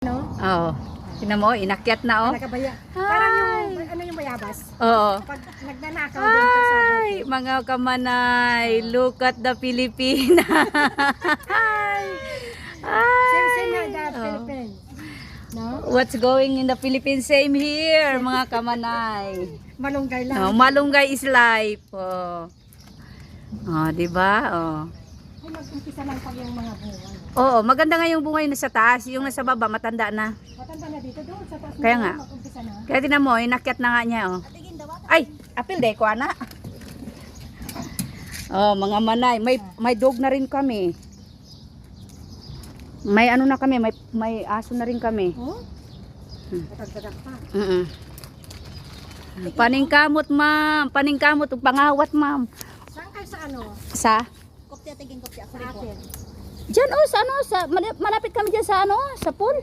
No? Oo. Tingnan mo, inakyat na oh. Nagkabaya. Hi. Parang yung, ano yung mayabas? Oo. Pag nagnanakaw doon ka sa Hi, bukid. mga kamanay. Look at the Pilipinas. Same na the Oh. Philippines. No? What's going in the Philippines? Same here, mga kamanay. Malunggay lang. Oh, malunggay is life. Oh. Oh, 'di ba? Oh. Ay, mag-umpisa lang pag yung mga bunga. Oo, maganda nga yung bunga yung nasa taas, yung nasa baba matanda na. Matanda na dito doon sa taas Kaya na nga. mag-umpisa na. Kaya tingnan mo, inakyat na nga niya oh. Ay, apil de ko ana. Oh, mga manay, may dog na rin kami. May ano na kami, may aso na rin kami. Oh? Matagdagan pa. Paningkamot, ma'am. Paningkamot, pangawat, ma'am. Saan kayo sa ano? Sa? Kopya, tiging kopya. Sa akin. Diyan oh, sa ano, malapit kami diyan sa ano, sa pool.